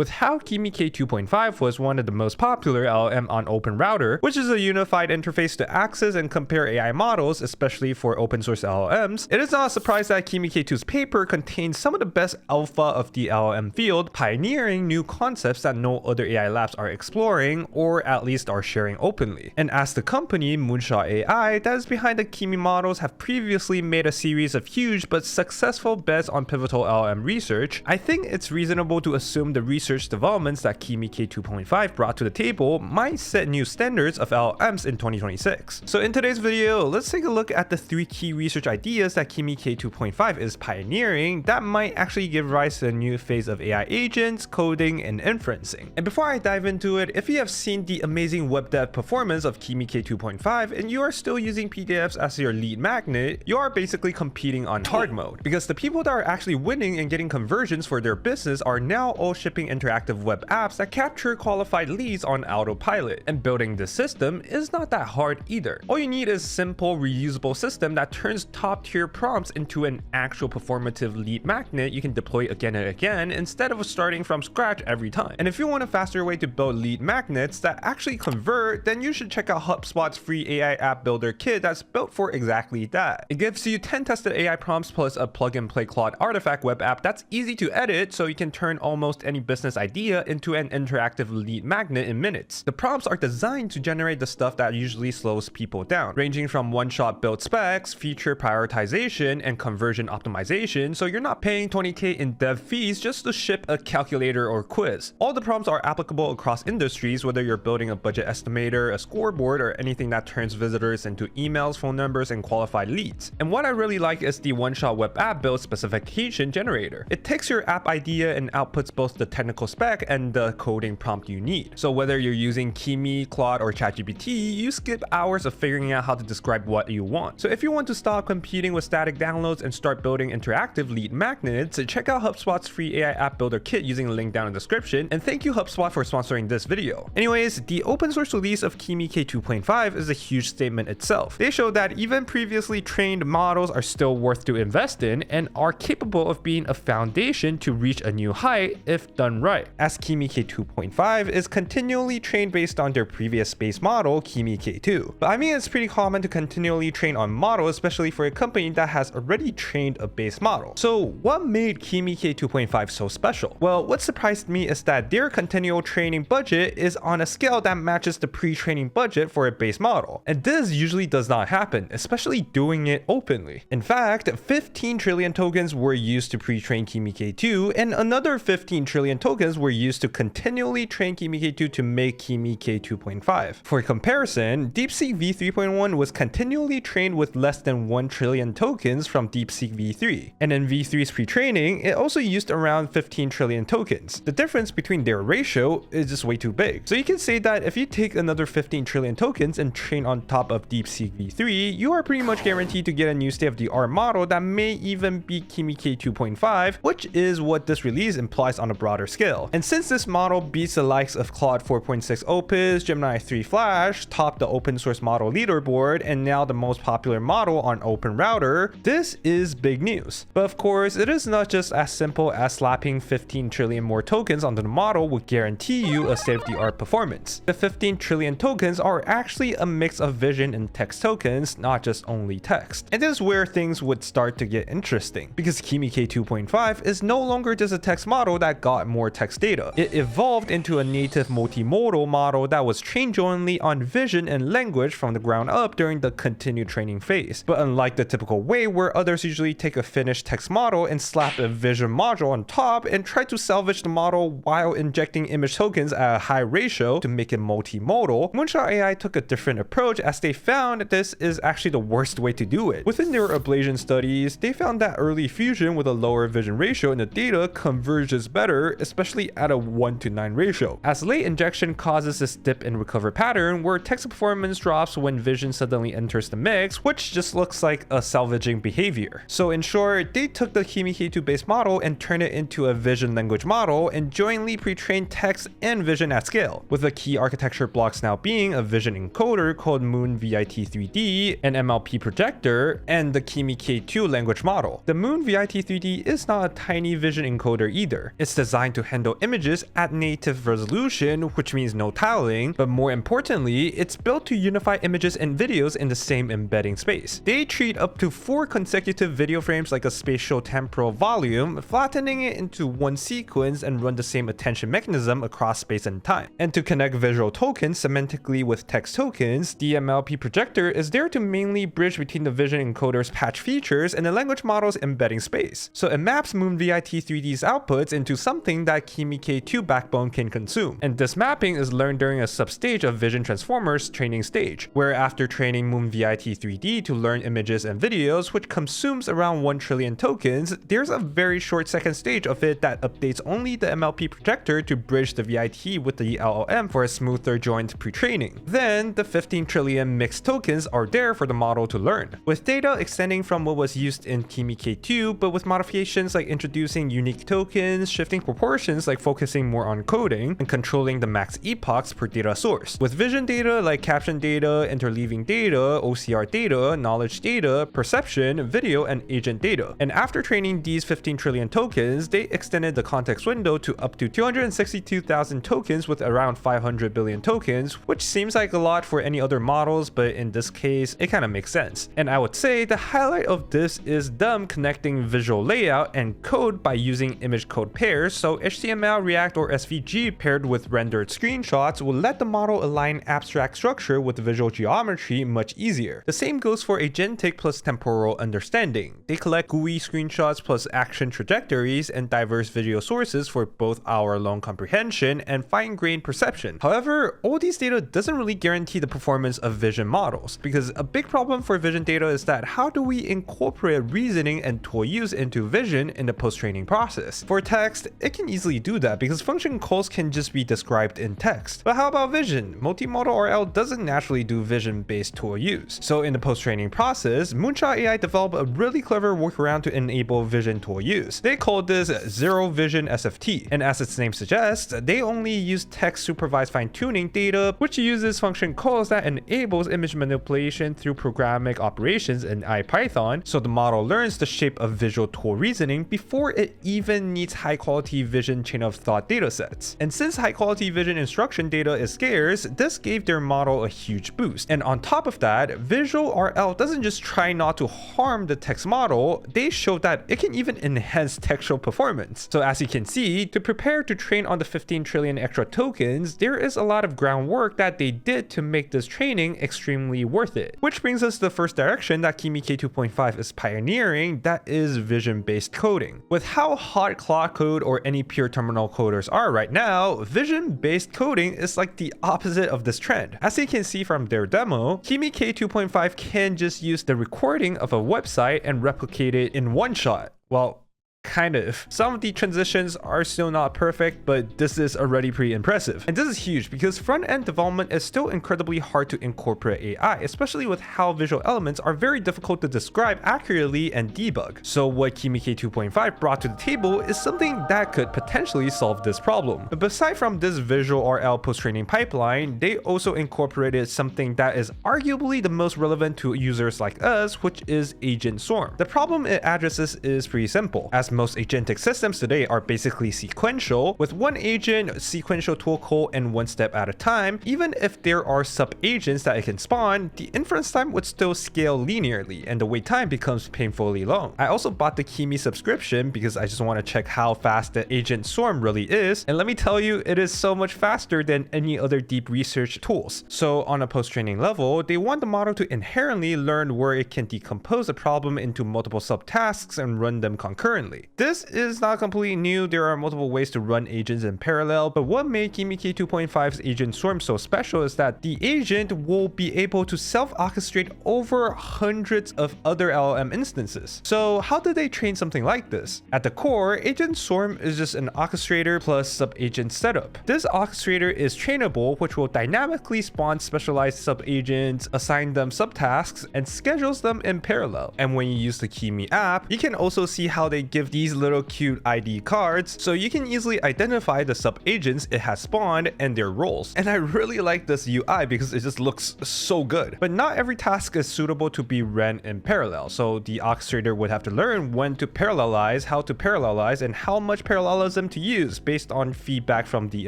with how Kimi K2.5 was one of the most popular LLM on OpenRouter, which is a unified interface to access and compare AI models, especially for open source LLMs. It is not a surprise that Kimi K2's paper contains some of the best alpha of the LLM field, pioneering new concepts that no other AI labs are exploring, or at least are sharing openly. And as the company, Moonshot AI, that is behind the Kimi models have previously made a series of huge but successful bets on pivotal LLM research, I think it's reasonable to assume the research developments that Kimi K2.5 brought to the table might set new standards of LLMs in 2026. So in today's video, let's take a look at the 3 key research ideas that Kimi K2.5 is pioneering that might actually give rise to a new phase of AI agents, coding, and inferencing. And before I dive into it, if you have seen the amazing web dev performance of Kimi K2.5 and you are still using PDFs as your lead magnet, you are basically competing on hard mode, because the people that are actually winning and getting conversions for their business are now all shipping interactive web apps that capture qualified leads on autopilot. And building this system is not that hard either. All you need is a simple reusable system that turns top tier prompts into an actual performative lead magnet you can deploy again and again instead of starting from scratch every time. And if you want a faster way to build lead magnets that actually convert, then you should check out HubSpot's free AI app builder kit that's built for exactly that. It gives you 10 tested AI prompts plus a plug and play Claude artifact web app that's easy to edit, so you can turn almost any business idea into an interactive lead magnet in minutes. The prompts are designed to generate the stuff that usually slows people down, ranging from one-shot build specs, feature prioritization, and conversion optimization, so you're not paying 20k in dev fees just to ship a calculator or quiz. All the prompts are applicable across industries, whether you're building a budget estimator, a scoreboard, or anything that turns visitors into emails, phone numbers, and qualified leads. And what I really like is the one-shot web app build specification generator. It takes your app idea and outputs both the technical spec and the coding prompt you need. So whether you're using Kimi, Claude, or ChatGPT, you skip hours of figuring out how to describe what you want. So if you want to stop competing with static downloads and start building interactive lead magnets, check out HubSpot's free AI app builder kit using the link down in the description, and thank you HubSpot for sponsoring this video. Anyways, the open source release of Kimi K2.5 is a huge statement itself. They show that even previously trained models are still worth to invest in and are capable of being a foundation to reach a new height if done right, as Kimi K2.5 is continually trained based on their previous base model, Kimi K2. But I mean, it's pretty common to continually train on models, especially for a company that has already trained a base model. So what made Kimi K2.5 so special? Well, what surprised me is that their continual training budget is on a scale that matches the pre-training budget for a base model. And this usually does not happen, especially doing it openly. In fact, 15 trillion tokens were used to pre-train Kimi K2, and another 15 trillion tokens were used to continually train Kimi K2 to make Kimi K2.5. For comparison, DeepSeek v3.1 was continually trained with less than 1 trillion tokens from DeepSeek v3. And in v3's pre-training, it also used around 15 trillion tokens. The difference between their ratio is just way too big. So you can say that if you take another 15 trillion tokens and train on top of DeepSeek v3, you are pretty much guaranteed to get a new state-of-the-art model that may even beat Kimi K2.5, which is what this release implies on a broader scale. And since this model beats the likes of Claude 4.6 Opus, Gemini 3 Flash, topped the open source model leaderboard, and now the most popular model on OpenRouter, this is big news. But of course, it is not just as simple as slapping 15 trillion more tokens onto the model would guarantee you a state-of-the-art performance. The 15 trillion tokens are actually a mix of vision and text tokens, not just only text. And this is where things would start to get interesting, because Kimi K2.5 is no longer just a text model that got more text data. It evolved into a native multimodal model that was trained jointly on vision and language from the ground up during the continued training phase. But unlike the typical way where others usually take a finished text model and slap a vision module on top and try to salvage the model while injecting image tokens at a high ratio to make it multimodal, Moonshot AI took a different approach, as they found this is actually the worst way to do it. Within their ablation studies, they found that early fusion with a lower vision ratio in the data converges better, especially at a 1:9 ratio, as late injection causes this dip and recover pattern where text performance drops when vision suddenly enters the mix, which just looks like a salvaging behavior. So in short, they took the Kimi K2 base model and turned it into a vision language model and jointly pre-trained text and vision at scale, with the key architecture blocks now being a vision encoder called Moon VIT3D, an MLP projector, and the Kimi K2 language model. The Moon VIT3D is not a tiny vision encoder either. It's designed to handle images at native resolution, which means no tiling, but more importantly, it's built to unify images and videos in the same embedding space. They treat up to 4 consecutive video frames like a spatial temporal volume, flattening it into one sequence and run the same attention mechanism across space and time. And to connect visual tokens semantically with text tokens, the MLP projector is there to mainly bridge between the vision encoder's patch features and the language model's embedding space. So it maps MoonVIT 3D's outputs into something that Kimi K2 backbone can consume. And this mapping is learned during a substage of Vision Transformers training stage, where after training MoonVIT 3D to learn images and videos, which consumes around 1 trillion tokens, there's a very short second stage of it that updates only the MLP projector to bridge the VIT with the LLM for a smoother joint pre-training. Then the 15 trillion mixed tokens are there for the model to learn, with data extending from what was used in Kimi K2, but with modifications like introducing unique tokens, shifting proportions like focusing more on coding, and controlling the max epochs per data source, with vision data like caption data, interleaving data, OCR data, knowledge data, perception, video, and agent data. And after training these 15 trillion tokens, they extended the context window to up to 262,000 tokens with around 500 billion tokens, which seems like a lot for any other models, but in this case, it kind of makes sense. And I would say the highlight of this is them connecting visual layout and code by using image code pairs, so HTML, React, or SVG paired with rendered screenshots will let the model align abstract structure with visual geometry much easier. The same goes for agentic plus temporal understanding. They collect GUI screenshots plus action trajectories and diverse video sources for both hour-long comprehension and fine-grained perception. However, all these data doesn't really guarantee the performance of vision models, because a big problem for vision data is that how do we incorporate reasoning and tool use into vision in the post-training process? For text, it can easily do that because function calls can just be described in text. But how about vision? Multimodal RL doesn't naturally do vision-based tool use. So in the post-training process, Moonshot AI developed a really clever workaround to enable vision tool use. They called this Zero Vision SFT, and as its name suggests, they only use text supervised fine-tuning data, which uses function calls that enables image manipulation through programmatic operations in IPython, so the model learns the shape of visual tool reasoning before it even needs high-quality vision chain of thought datasets. And since high-quality vision instruction data is scarce, this gave their model a huge boost. And on top of that, Visual RL doesn't just try not to harm the text model, they showed that it can even enhance textual performance. So as you can see, to prepare to train on the 15 trillion extra tokens, there is a lot of groundwork that they did to make this training extremely worth it. Which brings us to the first direction that Kimi K2.5 is pioneering, that is vision-based coding. With how hot Claude Code or any pure terminal coders are right now, vision-based coding is like the opposite of this trend. As you can see from their demo, Kimi K2.5 can just use the recording of a website and replicate it in one shot. Well, kind of. Some of the transitions are still not perfect, but this is already pretty impressive. And this is huge because front-end development is still incredibly hard to incorporate AI, especially with how visual elements are very difficult to describe accurately and debug. So what Kimi K2.5 brought to the table is something that could potentially solve this problem. But aside from this visual RL post-training pipeline, they also incorporated something that is arguably the most relevant to users like us, which is Agent Swarm. The problem it addresses is pretty simple. As most agentic systems today are basically sequential, with one agent, sequential tool call, and one step at a time, even if there are sub-agents that it can spawn, the inference time would still scale linearly, and the wait time becomes painfully long. I also bought the Kimi subscription because I just want to check how fast the Agent Swarm really is, and let me tell you, it is so much faster than any other deep research tools. So on a post-training level, they want the model to inherently learn where it can decompose a problem into multiple subtasks and run them concurrently. This is not completely new, there are multiple ways to run agents in parallel, but what made Kimi K2.5's Agent Swarm so special is that the agent will be able to self-orchestrate over hundreds of other LLM instances. So how did they train something like this? At the core, Agent Swarm is just an orchestrator plus sub-agent setup. This orchestrator is trainable, which will dynamically spawn specialized sub-agents, assign them subtasks, and schedules them in parallel. And when you use the Kimi app, you can also see how they give with these little cute ID cards, so you can easily identify the sub-agents it has spawned and their roles. And I really like this UI because it just looks so good. But not every task is suitable to be ran in parallel, so the orchestrator would have to learn when to parallelize, how to parallelize, and how much parallelism to use based on feedback from the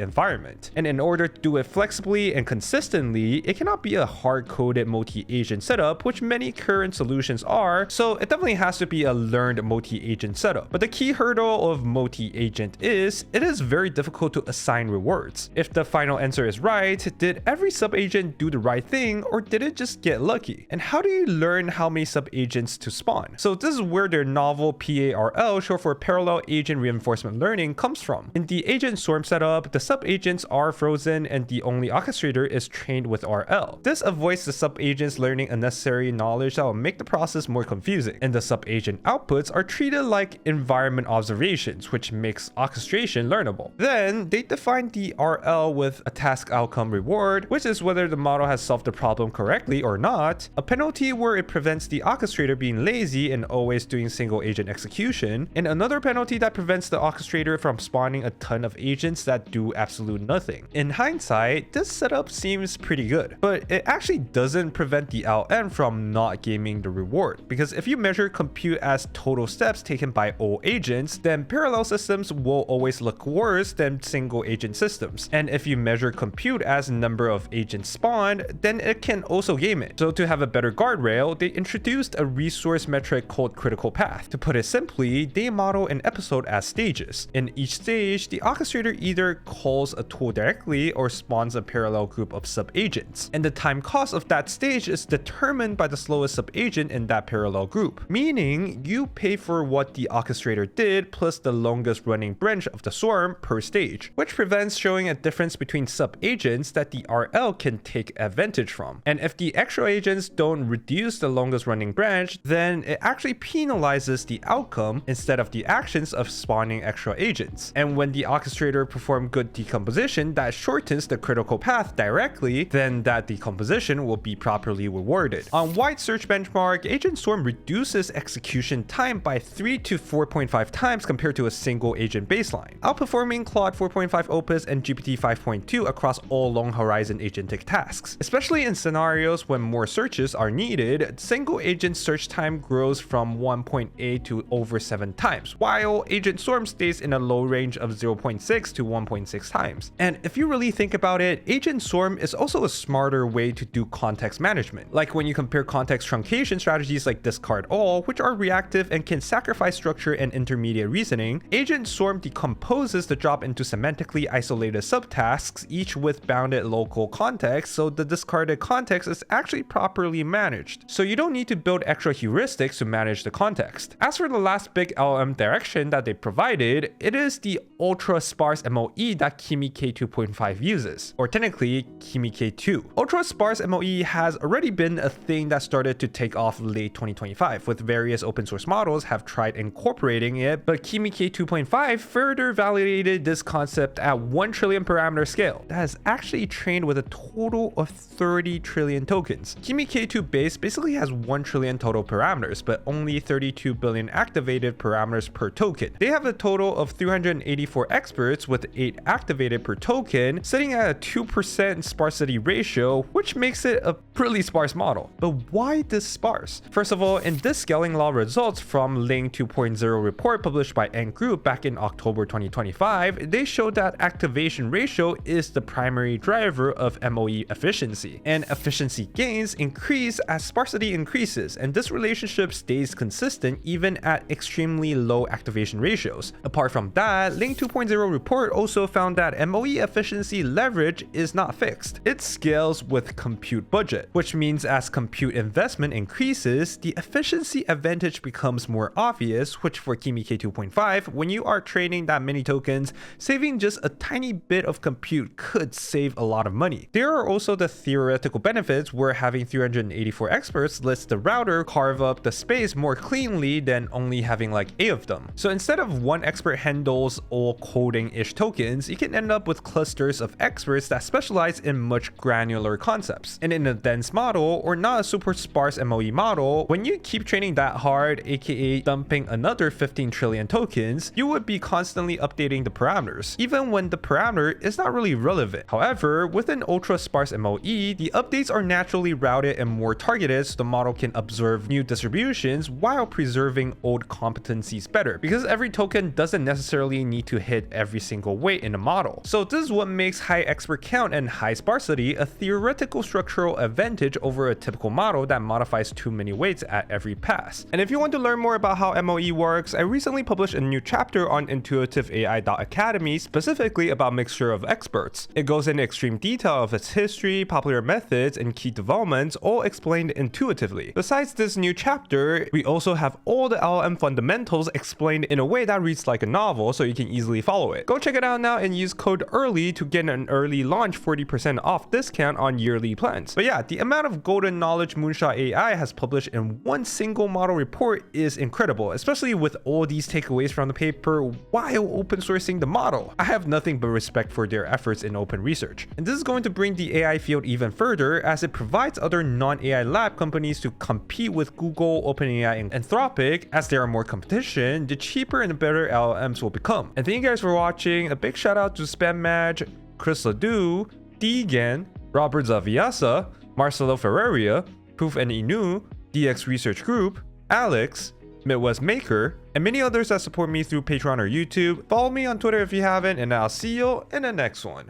environment. And in order to do it flexibly and consistently, it cannot be a hard-coded multi-agent setup, which many current solutions are, so it definitely has to be a learned multi-agent setup. But the key hurdle of multi-agent is, it is very difficult to assign rewards. If the final answer is right, did every sub-agent do the right thing, or did it just get lucky? And how do you learn how many sub-agents to spawn? So this is where their novel PARL, short for Parallel Agent Reinforcement Learning, comes from. In the agent swarm setup, the sub-agents are frozen and the only orchestrator is trained with RL. This avoids the sub-agents learning unnecessary knowledge that will make the process more confusing. And the sub-agent outputs are treated like environment observations, which makes orchestration learnable. Then they define the RL with a task outcome reward, which is whether the model has solved the problem correctly or not, a penalty where it prevents the orchestrator being lazy and always doing single agent execution, and another penalty that prevents the orchestrator from spawning a ton of agents that do absolute nothing. In hindsight, this setup seems pretty good, but it actually doesn't prevent the LM from not gaming the reward, because if you measure compute as total steps taken by all agents, then parallel systems will always look worse than single agent systems. And if you measure compute as number of agents spawned, then it can also game it. So to have a better guardrail, they introduced a resource metric called critical path. To put it simply, they model an episode as stages. In each stage, the orchestrator either calls a tool directly or spawns a parallel group of sub-agents. And the time cost of that stage is determined by the slowest sub-agent in that parallel group. Meaning, you pay for what the orchestrator did plus the longest running branch of the swarm per stage, which prevents showing a difference between sub-agents that the RL can take advantage from. And if the extra agents don't reduce the longest running branch, then it actually penalizes the outcome instead of the actions of spawning extra agents. And when the orchestrator performs good decomposition that shortens the critical path directly, then that decomposition will be properly rewarded. On wide search benchmark, Agent Swarm reduces execution time by 3 to 4.5 times compared to a single agent baseline, outperforming Claude 4.5 Opus and GPT 5.2 across all long horizon agentic tasks. Especially in scenarios when more searches are needed, single agent search time grows from 1.8 to over 7 times, while Agent Swarm stays in a low range of 0.6 to 1.6 times. And if you really think about it, Agent Swarm is also a smarter way to do context management. Like when you compare context truncation strategies like discard all, which are reactive and can sacrifice structure and intermediate reasoning, Agent Swarm decomposes the job into semantically isolated subtasks, each with bounded local context, so the discarded context is actually properly managed. So you don't need to build extra heuristics to manage the context. As for the last big LLM direction that they provided, it is the Ultra-Sparse MoE that Kimi K2.5 uses, or technically Kimi K2. Ultra-Sparse MoE has already been a thing that started to take off late 2025, with various open source models have tried incorporating it, but Kimi K2.5 further validated this concept at 1 trillion parameter scale that is actually trained with a total of 30 trillion tokens. Kimi K2 base basically has 1 trillion total parameters, but only 32 billion activated parameters per token. They have a total of 384 experts with 8 activated per token, sitting at a 2% sparsity ratio, which makes it a pretty sparse model. But why this sparse? First of all, in this scaling law results from Ling 2.0 report published by Ant Group back in October 2025, they showed that activation ratio is the primary driver of MoE efficiency, and efficiency gains increase as sparsity increases, and this relationship stays consistent even at extremely low activation ratios. Apart from that, Ling 2.0 report also found that MoE efficiency leverage is not fixed. It scales with compute budget, which means as compute investment increases, the efficiency advantage becomes more obvious, which for Kimi K2.5, when you are training that many tokens, saving just a tiny bit of compute could save a lot of money. There are also the theoretical benefits where having 384 experts lets the router carve up the space more cleanly than only having like 8 of them. So instead of one expert handles all coding-ish tokens, you can end up with clusters of experts that specialize in much granular concepts. And in a dense model, or not a super sparse MoE model, when you keep training that hard, aka dumping another 15 trillion tokens, you would be constantly updating the parameters, even when the parameter is not really relevant. However, with an ultra-sparse MoE, the updates are naturally routed and more targeted so the model can observe new distributions while preserving old competencies better, because every token doesn't necessarily need to hit every single weight in the model. So this is what makes high expert count and high sparsity a theoretical structural advantage over a typical model that modifies too many weights at every pass. And if you want to learn more about how MoE works, I recently published a new chapter on intuitiveai.academy specifically about mixture of experts. It goes into extreme detail of its history, popular methods, and key developments, all explained intuitively. Besides this new chapter, we also have all the LLM fundamentals explained in a way that reads like a novel so you can easily follow it. Go check it out now and use code EARLY to get an early launch 40% off discount on yearly plans. But yeah, the amount of golden knowledge Moonshot AI has published in one single model report is incredible, especially with all these takeaways from the paper while open sourcing the model. I have nothing but respect for their efforts in open research. And this is going to bring the AI field even further as it provides other non-AI lab companies to compete with Google, OpenAI, and Anthropic. As there are more competition, the cheaper and better LLMs will become. And thank you guys for watching. A big shout out to Spam Madge, Chris LeDoux, Deagan, Robert Zawiasa, Marcelo Ferreira, Poof and Inu, DX Research Group, Alex, Midwest Maker, and many others that support me through Patreon or YouTube. Follow me on Twitter if you haven't, and I'll see you in the next one.